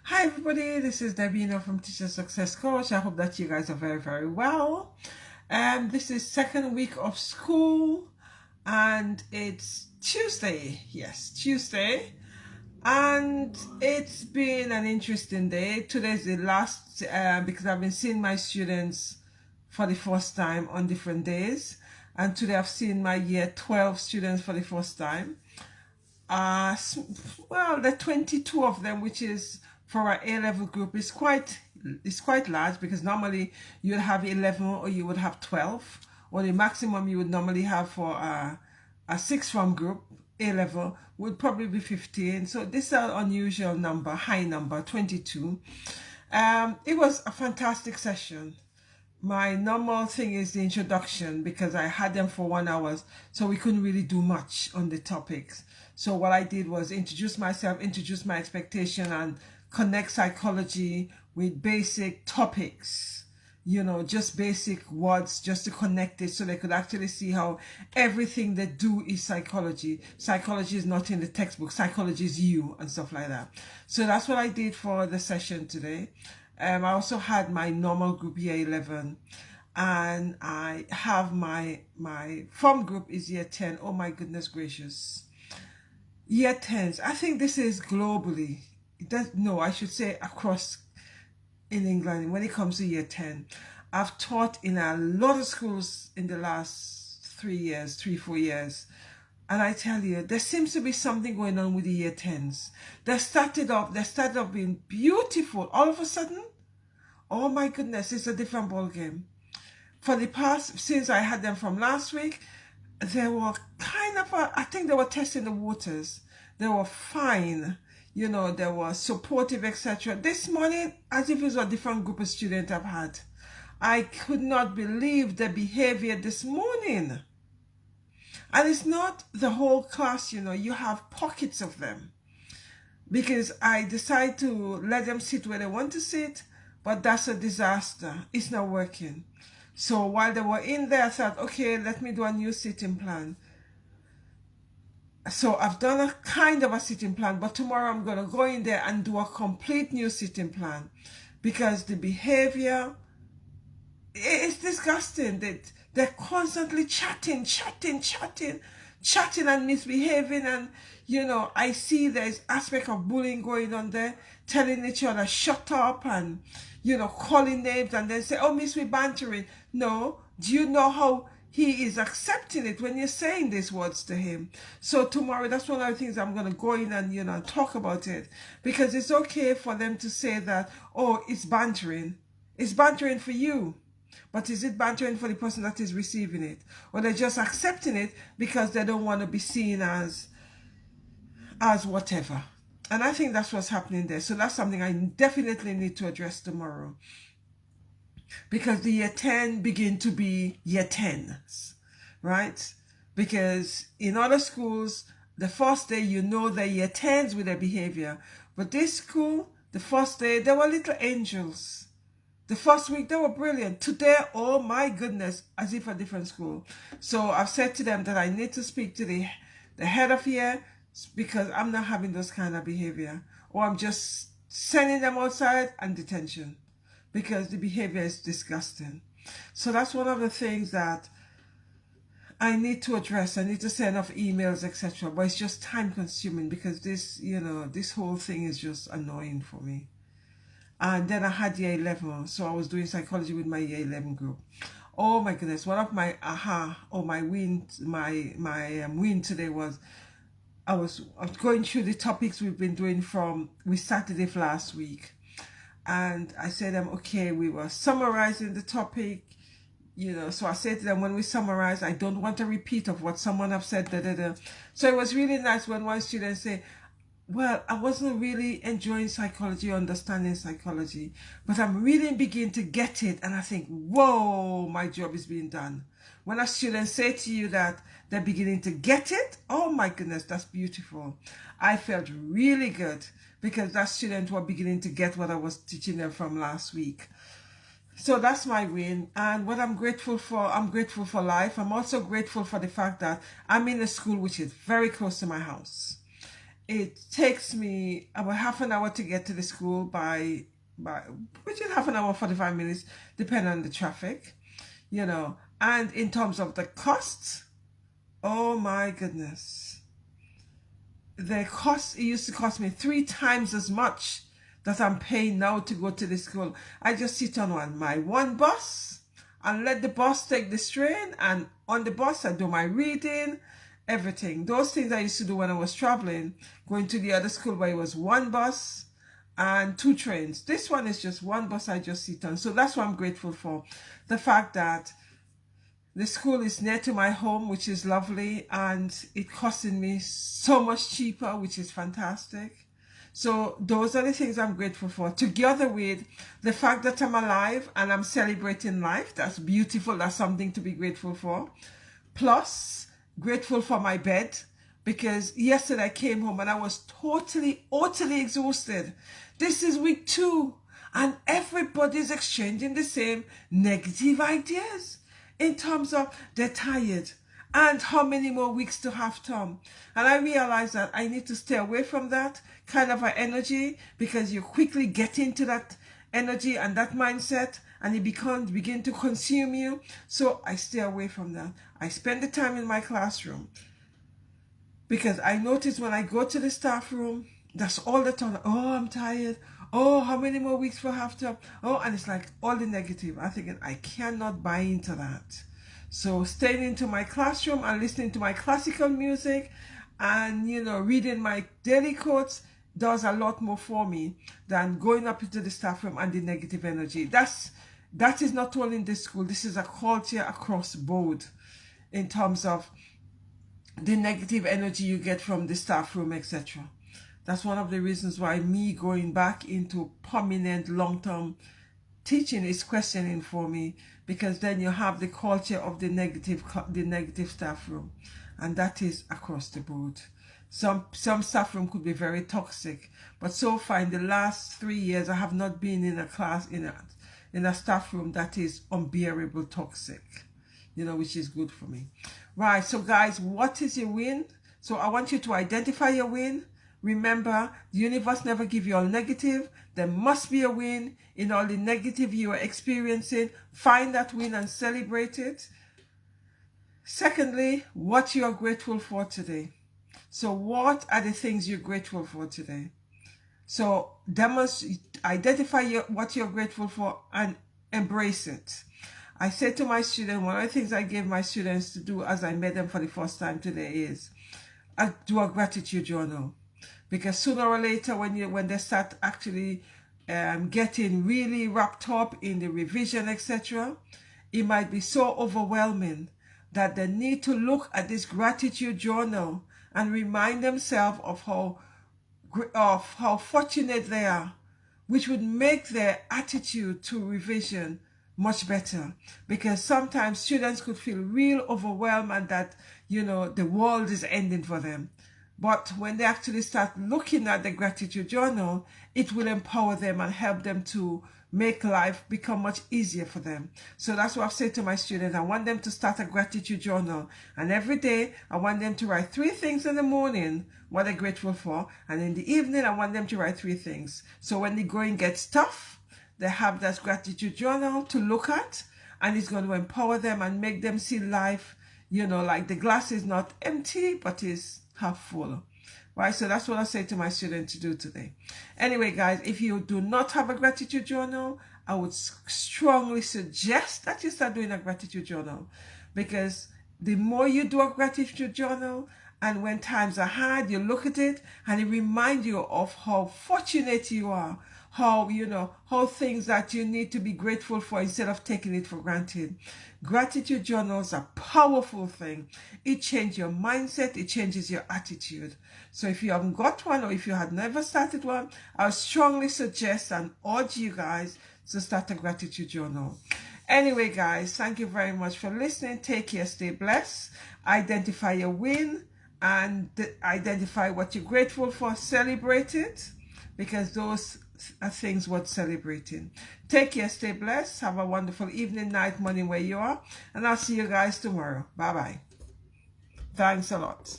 Hi everybody, this is Davina from Teacher Success Coach. I hope that you guys are very well. This is second week of school and it's Tuesday. Yes, Tuesday. And it's been an interesting day. Today's the last because I've been seeing my students for the first time on different days. And today I've seen my year 12 students for the first time. Well, the 22 of them, which is for our A-level group, is quite large because normally you would have 11 or you would have 12, or the maximum you would normally have for a sixth form group A-level would probably be 15. So this is an unusual number, high number, 22. It was a fantastic session. My normal thing is the introduction because I had them for 1 hour, so we couldn't really do much on the topics. So what I did was introduce myself, introduce my expectation, and connect psychology with basic topics. You know, just basic words just to connect it so they could actually see how everything they do is psychology. Psychology is not in the textbook. Psychology is you and stuff like that. So that's what I did for the session today. I also had my normal group year 11 and I have my form group is year 10. Oh my goodness gracious. Year 10s. I think this is globally. No, I should say across in England when it comes to year 10. I've taught in a lot of schools in the last 4 years. And I tell you, there seems to be something going on with the year 10s. They started off being beautiful. All of a sudden, oh my goodness, it's a different ball game. For the past, since I had them from last week, they were kind of, I think they were testing the waters. They were fine. You know, they were supportive, etc. This morning, as if it was a different group of students I've had. I could not believe the behavior this morning. And it's not the whole class, you know, you have pockets of them. Because I decide to let them sit where they want to sit, but that's a disaster. It's not working. So while they were in there, I thought, okay, let me do a new sitting plan. So I've done a kind of a sitting plan, but tomorrow I'm going to go in there and do a complete new sitting plan because the behavior is disgusting. They're constantly chatting and misbehaving, and you know, I see there's aspect of bullying going on there, telling each other shut up and you know, calling names and then say, oh miss, we bantering. No, do you know how he is accepting it when you're saying these words to him? So tomorrow, that's one of the things I'm going to go in and, you know, talk about it. Because it's okay for them to say that, oh, it's bantering. It's bantering for you. But is it bantering for the person that is receiving it? Or they're just accepting it because they don't want to be seen as whatever. And I think that's what's happening there. So that's something I definitely need to address tomorrow. Because the year 10 begin to be year 10s, right? Because in other schools, the first day you know the year 10s with their behavior. But this school, the first day, they were little angels. The first week, they were brilliant. Today, oh my goodness, as if a different school. So I've said to them that I need to speak to the head of here because I'm not having those kind of behavior. Or I'm just sending them outside and detention because the behavior is disgusting. So that's one of the things that I need to address. I need to send off emails, etc. But it's just time consuming because this, you know, this whole thing is just annoying for me. And then I had year 11, so I was doing psychology with my year 11 group. Oh my goodness, one of my my win today was I was going through the topics we've been doing from we started it last week. And I said to them, okay, we were summarizing the topic, you know, so I said to them, when we summarize, I don't want a repeat of what someone have said, So it was really nice when one student said, well, I wasn't really enjoying psychology, understanding psychology, but I'm really beginning to get it. And I think, whoa, my job is being done. When a student say to you that they're beginning to get it, oh my goodness, that's beautiful. I felt really good because that student were beginning to get what I was teaching them from last week. So that's my win. And what I'm grateful for life. I'm also grateful for the fact that I'm in a school which is very close to my house. It takes me about half an hour to get to the school by which is half an hour, 45 minutes, depending on the traffic, you know. And in terms of the costs, oh my goodness. The cost, it used to cost me 3 times as much that I'm paying now to go to the school. I just sit on my one bus and let the bus take the strain, and on the bus I do my reading, everything. Those things I used to do when I was traveling, going to the other school where it was one bus and 2 trains. This one is just one bus I just sit on. So that's what I'm grateful for. The fact that the school is near to my home, which is lovely, and it costing me so much cheaper, which is fantastic. So those are the things I'm grateful for, together with the fact that I'm alive and I'm celebrating life. That's beautiful. That's something to be grateful for. Plus, grateful for my bed, because yesterday I came home and I was totally, utterly exhausted. This is week 2 and everybody's exchanging the same negative ideas in terms of they're tired and how many more weeks to half term. And I realized that I need to stay away from that kind of an energy, because you quickly get into that energy and that mindset and it begin to consume you. So I stay away from that. I spend the time in my classroom, because I notice when I go to the staff room, that's all the time. Oh, I'm tired. Oh, how many more weeks for half term? Oh, and it's like all the negative. I'm thinking I cannot buy into that. So staying into my classroom and listening to my classical music and, you know, reading my daily quotes does a lot more for me than going up into the staff room and the negative energy. That is not only in this school. This is a culture across board in terms of the negative energy you get from the staff room, etc. That's one of the reasons why me going back into permanent long-term teaching is questioning for me, because then you have the culture of the negative staff room, and that is across the board. Some staff room could be very toxic, but so far in the last 3 years I have not been in a class in a staff room that is unbearable toxic, you know, which is good for me. Right, so guys, what is your win? So I want you to identify your win. Remember, the universe never gives you all negative. There must be a win in all the negative you are experiencing. Find that win and celebrate it. Secondly, what you are grateful for today. So what are the things you're grateful for today? So identify what you're grateful for and embrace it. I said to my students, one of the things I gave my students to do as I met them for the first time today is do a gratitude journal. Because sooner or later, when they start actually getting really wrapped up in the revision, etc., it might be so overwhelming that they need to look at this gratitude journal and remind themselves of how fortunate they are, which would make their attitude to revision much better. Because sometimes students could feel real overwhelmed and that, you know, the world is ending for them. But when they actually start looking at the gratitude journal, it will empower them and help them to make life become much easier for them. So that's what I've said to my students. I want them to start a gratitude journal. And every day, I want them to write 3 things in the morning, what they're grateful for. And in the evening, I want them to write 3 things. So when the going gets tough, they have that gratitude journal to look at. And it's going to empower them and make them see life, you know, like the glass is not empty, but is half full. Right, so that's what I say to my students to do today. Anyway, guys, if you do not have a gratitude journal, I would strongly suggest that you start doing a gratitude journal, because the more you do a gratitude journal, and when times are hard, you look at it and it reminds you of how fortunate you are, how, you know, how things that you need to be grateful for instead of taking it for granted. Gratitude journals are a powerful thing. It changes your mindset, it changes your attitude. So if you haven't got one, or if you had never started one, I strongly suggest and urge you guys to start a gratitude journal. Anyway, guys, thank you very much for listening. Take care, stay blessed, identify your win, and identify what you're grateful for. Celebrate it, because those are things worth celebrating. Take care, stay blessed, have a wonderful evening, night, morning where you are, and I'll see you guys tomorrow. Bye bye. Thanks a lot.